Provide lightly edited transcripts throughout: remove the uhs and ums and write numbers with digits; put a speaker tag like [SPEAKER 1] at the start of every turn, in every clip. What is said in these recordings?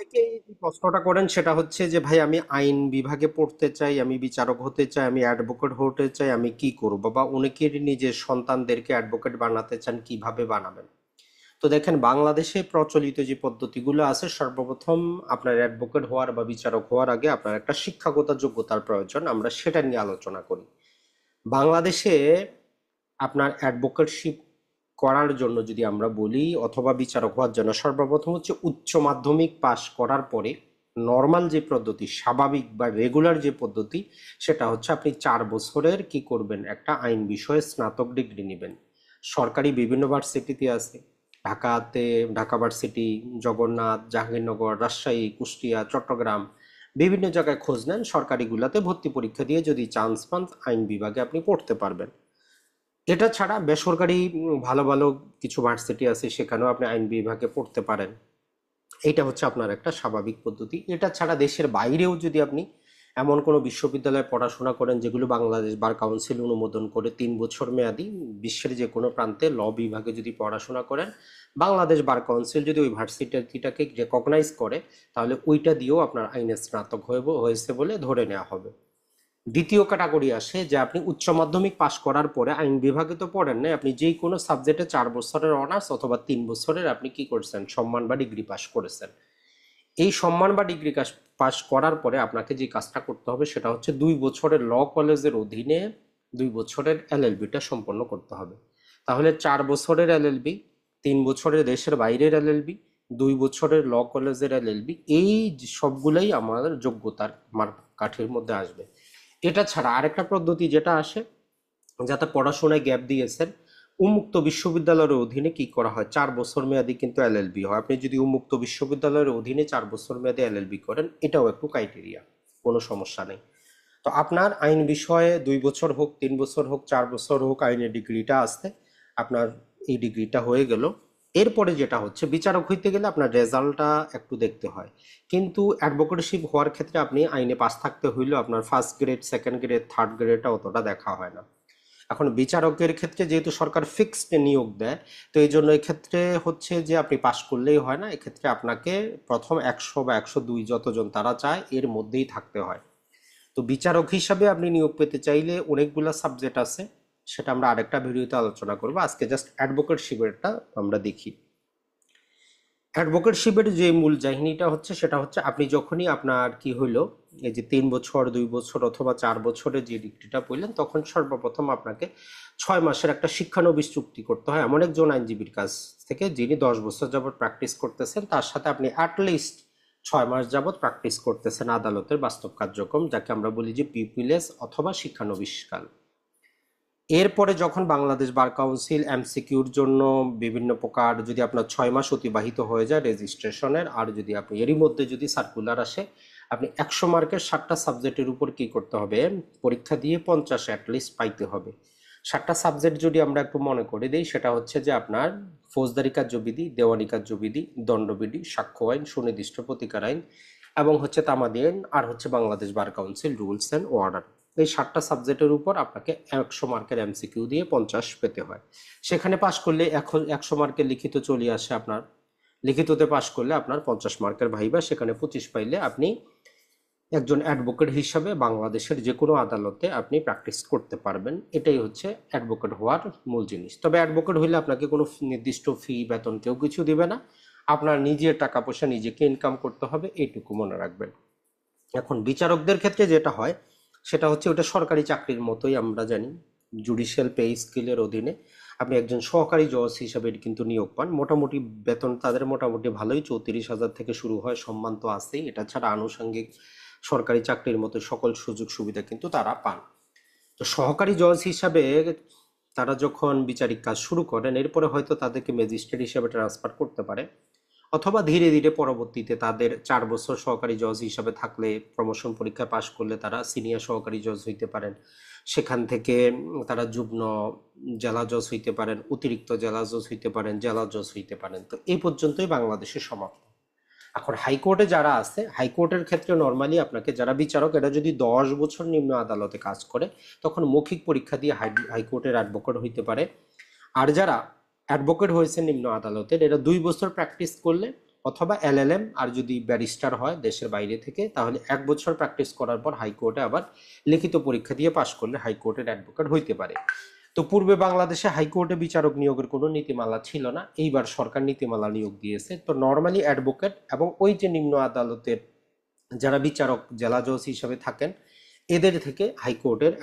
[SPEAKER 1] অনেকেই যে প্রশ্নটা করেন সেটা হচ্ছে যে ভাই আমি আইন বিভাগে পড়তে চাই, আমি বিচারক হতে চাই, আমি অ্যাডভোকেট হতে চাই, আমি কি করব? বা অনেকেরই নিজের সন্তানদেরকে অ্যাডভোকেট বানাতে চান, কিভাবে বানাবেন? তো দেখেন, বাংলাদেশে প্রচলিত যে পদ্ধতিগুলো আছে, সর্বপ্রথম আপনার অ্যাডভোকেট হওয়ার বা বিচারক হওয়ার আগে আপনার একটা শিক্ষাগত যোগ্যতার প্রয়োজন। আমরা সেটা নিয়ে আলোচনা করি। বাংলাদেশে আপনার অ্যাডভোকেটশিপ করার জন্য যদি আমরা বলি অথবা বিচারক হওয়ার জন্য, সর্বপ্রথম হচ্ছে উচ্চ মাধ্যমিক পাশ করার পরে নর্মাল যে পদ্ধতি, স্বাভাবিক বা রেগুলার যে পদ্ধতি, সেটা হচ্ছে আপনি 4 বছরের কি করবেন, একটা আইন বিষয়ে স্নাতক ডিগ্রি নেবেন। সরকারি বিভিন্ন ভার্সিটিতে আছে। ঢাকাতে ঢাকা ভার্সিটি, জগন্নাথ, জাহাঙ্গীরনগর, রাজশাহী, কুষ্টিয়া, চট্টগ্রাম, বিভিন্ন জায়গায় খোঁজ নেন, সরকারিগুলোতে ভর্তি পরীক্ষা দিয়ে যদি চান্স পান, আইন বিভাগে আপনি পড়তে পারবেন। এটা ছাড়া বেসরকারি ভালো ভালো কিছু ভার্সিটি আছে, সেখানেও আপনি আইন বিভাগে পড়তে পারেন। এটা হচ্ছে আপনার একটা স্বাভাবিক পদ্ধতি। এটা ছাড়া দেশের বাইরেও যদি আপনি এমন কোনো বিশ্ববিদ্যালয়ে পড়াশোনা করেন যেগুলো বাংলাদেশ বার কাউন্সিল অনুমোদন করে 3 বছর মেয়াদি, বিশ্বের যে কোনো প্রান্তে ল বিভাগে যদি পড়াশোনা করেন, বাংলাদেশ বার কাউন্সিল যদি ওই ভার্সিটিটাকে রেকগনাইজ করে, তাহলে ওইটা দিয়েও আপনার আইনের স্নাতক হয়েছে বলে ধরে নেওয়া হবে। দ্বিতীয় ক্যাটাগরি আসে যে আপনি উচ্চ মাধ্যমিক পাশ করার পরে আইন বিভাগে তো পড়েন না, আপনি যে কোনো সাবজেক্টে 4 বছরের অনার্স অথবা 3 বছরের আপনি কি করছেন, সম্মান বা ডিগ্রি পাশ করেছেন। এই সম্মান বা ডিগ্রি পাশ করার পরে আপনাকে যে কাজটা করতে হবে সেটা হচ্ছে 2 বছরের ল কলেজের অধীনে 2 বছরের এলএলবিটা সম্পন্ন করতে হবে। তাহলে 4 বছরের এলএলবি, 3 বছরের দেশের বাইরের এলএলবি, 2 বছরের ল কলেজের এলএলবি, এই সবগুলাই আমাদের যোগ্যতার মাপকাঠির মধ্যে আসবে। এটা ছাড়া আরেকটা পদ্ধতি যেটা আসে, যাতে পড়াশোনায় গ্যাপ দিয়েছেন, উন্মুক্ত বিশ্ববিদ্যালয়ের অধীনে কি করা হয়, 4 বছর মেয়াদি কিন্তু এলএলবি হয়। আপনি যদি উন্মুক্ত বিশ্ববিদ্যালয়ের অধীনে 4 বছর মেয়াদি এলএলবি করেন, এটাও একটু ক্রাইটেরিয়া, কোনো সমস্যা নেই। তো আপনার আইন বিষয়ে 2 বছর হোক, 3 বছর হোক, 4 বছর হোক, আইনের ডিগ্রিটা আসতে আপনার এই ডিগ্রিটা হয়ে গেল। এরপরে যেটা হচ্ছে, বিচারক হইতে গেলে আপনার রেজাল্টটা একটু দেখতে হয়। কিন্তু অ্যাডভোকেটশিপ হওয়ার ক্ষেত্রে আপনি আইনে পাস থাকতে হইলেও আপনার first grade, second grade, third গ্রেডটা অতটা দেখা হয় না। এখন বিচারকের ক্ষেত্রে যেহেতু সরকার ফিক্সড নিয়োগ দেয়, তো এই জন্য এক্ষেত্রে হচ্ছে যে আপনি পাশ করলেই হয় না, এক্ষেত্রে আপনাকে প্রথম 100 বা 102 যতজন তারা চায় এর মধ্যেই থাকতে হয়। তো বিচারক হিসাবে আপনি নিয়োগ পেতে চাইলে অনেকগুলা সাবজেক্ট আছে, সেটা আমরা আরেকটা ভিডিওতে আলোচনা করবো। আজকে জাস্ট অ্যাডভোকেটশিপেরটা আমরা দেখি। অ্যাডভোকেটশিপের যে মূল কাহিনীটা হচ্ছে সেটা হচ্ছে, আপনি যখনই আপনার কি হইলো, এই যে 3 বছর, 2 বছর অথবা 4 বছরের যে ডিগ্রিটা পেলেন, তখন সর্বপ্রথম আপনাকে 6 মাসের একটা শিক্ষানবিশ চুক্তি করতে হয় এমন একজন আইনজীবীর কাছ থেকে, যিনি 10 বছর যাবৎ প্র্যাকটিস করতেছেন, তার সাথে আপনি অ্যাটলিস্ট 6 মাস যাবৎ প্র্যাকটিস করতেছেন আদালতের বাস্তব কার্যক্রম, যাকে আমরা বলি যে পিপিএস অথবা শিক্ষানবিশকাল। এরপরে যখন বাংলাদেশ বার কাউন্সিল এমসিকিউর জন্য বিভিন্ন প্রকার, যদি আপনার 6 মাস অতিবাহিত হয়ে যায় রেজিস্ট্রেশনের, আর যদি আপনি এরই মধ্যে যদি সার্কুলার আসে, আপনি 100 মার্কের 7টা সাবজেক্টের উপর কি করতে হবে, পরীক্ষা দিয়ে 50 অ্যাটলিস্ট পাইতে হবে। 7টা সাবজেক্ট যদি আমরা একটু মনে করে দিই, সেটা হচ্ছে যে আপনার ফৌজদারি কার্যবিধি, দেওয়ানি কার্যবিধি, দণ্ডবিধি, সাক্ষ্য আইন, সুনির্দিষ্ট প্রতিকার আইন, এবং হচ্ছে তামাদি আইন, আর হচ্ছে Bangladesh bar council rules and order. এই 7টা সাবজেক্টের উপর আপনাকে 100 মার্কের এমসিকিউ দিয়ে 50 পেতে হয়। সেখানে পাশ করলে এখন 100 মার্কের লিখিত চলে আসে আপনার। লিখিততে পাশ করলে আপনার 50 মার্কের ভাইবা, সেখানে 25 পাইলে আপনি একজন অ্যাডভোকেট হিসাবে বাংলাদেশের যে কোনো আদালতে আপনি প্র্যাকটিস করতে পারবেন। এটাই হচ্ছে অ্যাডভোকেট হওয়ার মূল জিনিস। তবে অ্যাডভোকেট হইলে আপনাকে কোনো নির্দিষ্ট ফি, বেতন কেউ কিছু দিবে না। আপনার নিজের টাকা পয়সা নিজেকে ইনকাম করতে হবে, এইটুকু মনে রাখবেন। এখন বিচারকদের ক্ষেত্রে যেটা হয় সেটা হচ্ছে, ওটা সরকারি চাকরির মতোই আমরা জানি। জুডিশিয়াল পে স্কেলের অধীনে আপনি একজন সহকারী জজ হিসাবে কিন্তু নিয়োগ পান। মোটামুটি বেতন তাদের মোটামুটি ভালোই, 34,000 থেকে শুরু হয়, সম্মান তো আছেই। এটা ছাড়া আনুষঙ্গিক সরকারি চাকরির মতো সকল সুযোগ সুবিধা কিন্তু তারা পান। তো সহকারী জজ হিসাবে তারা যখন বিচারিক কাজ শুরু করেন, এরপরে হয়তো তাদেরকে ম্যাজিস্ট্রেট হিসাবে ট্রান্সফার করতে পারে, অথবা ধীরে ধীরে পরবর্তীতে তাদের 4 বছর সহকারী জজ হিসাবে থাকলে, প্রমোশন পরীক্ষা পাশ করলে তারা সিনিয়র সহকারী জজ হইতে পারেন। সেখান থেকে তারা যুগ্ম জেলা জজ হইতে পারেন, অতিরিক্ত জেলা জজ হইতে পারেন, জেলা জজ হইতে পারেন। তো এই পর্যন্তই বাংলাদেশের সমাপ্ত। এখন হাইকোর্টে যারা আছে, হাইকোর্টের ক্ষেত্রে নর্মালি আপনাকে, যারা বিচারক এরা যদি 10 বছর নিম্ন আদালতে কাজ করে, তখন মৌখিক পরীক্ষা দিয়ে হাইকোর্টের অ্যাডভোকেট হইতে পারে। আর যারা অ্যাডভোকেট হয়েছে নিম্ন আদালতের, এরা 2 বছর প্র্যাকটিস করলে অথবা এলএলএম, আর যদি ব্যারিস্টার হয় দেশের বাইরে থেকে তাহলে 1 বছর প্র্যাকটিস করার পর হাইকোর্টে আবার লিখিত পরীক্ষা দিয়ে পাশ করলে হাইকোর্টের অ্যাডভোকেট হইতে পারে। তো পূর্বে বাংলাদেশে হাইকোর্টে বিচারক নিয়োগের কোনো নীতিমালা ছিল না, এইবার সরকার নীতিমালা নিয়োগ দিয়েছে। তো নর্মালি অ্যাডভোকেট এবং ওই যে নিম্ন আদালতের যারা বিচারক জেলা জজ হিসেবে থাকেন এদের থেকে হাইকোর্টের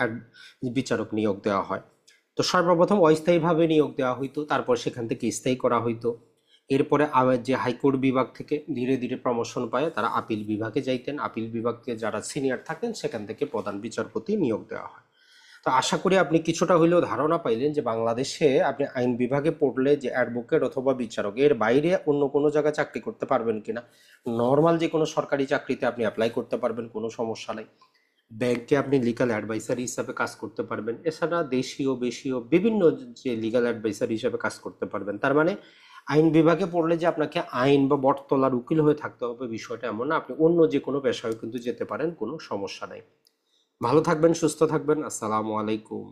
[SPEAKER 1] বিচারক নিয়োগ দেওয়া হয়। তো সর্বপ্রথম অস্থায়ীভাবে নিয়োগ দেওয়া হইতো, তারপর সেখান থেকে স্থায়ী করা হইতো। এরপরে আবার যে হাইকোর্ট বিভাগ থেকে ধীরে ধীরে প্রমোশন পায় তারা আপিল বিভাগে যাইতেন, আপিল বিভাগে যারা সিনিয়র থাকেন সেখান থেকে প্রধান বিচারপতি নিয়োগ দেওয়া হয়। তো আশা করি আপনি কিছুটা হইলেও ধারণা পাইলেন যে বাংলাদেশে আপনি আইন বিভাগে পড়লে যে অ্যাডভোকেট অথবা বিচারক এর বাইরে অন্য কোনো জায়গায় চাকরি করতে পারবেন কিনা। নর্মাল যে কোনো সরকারি চাকরিতে আপনি অ্যাপ্লাই করতে পারবেন, কোনো সমস্যা নাই। ব্যাংকে আপনি লিগাল অ্যাডভাইসার হিসাবে কাজ করতে পারবেন, এছাড়া দেশীয় বেশীয় বিভিন্ন যে লিগাল অ্যাডভাইসার হিসাবে কাজ করতে পারবেন। তার মানে আইন বিভাগে পড়লে যে আপনাকে আইন বা বটতলার উকিল হয়ে থাকতে হবে বিষয়টা এমন না, আপনি অন্য যে কোনো পেশায় কিন্তু যেতে পারেন, কোনো সমস্যা নাই। ভালো থাকবেন, সুস্থ থাকবেন। আসসালামু আলাইকুম।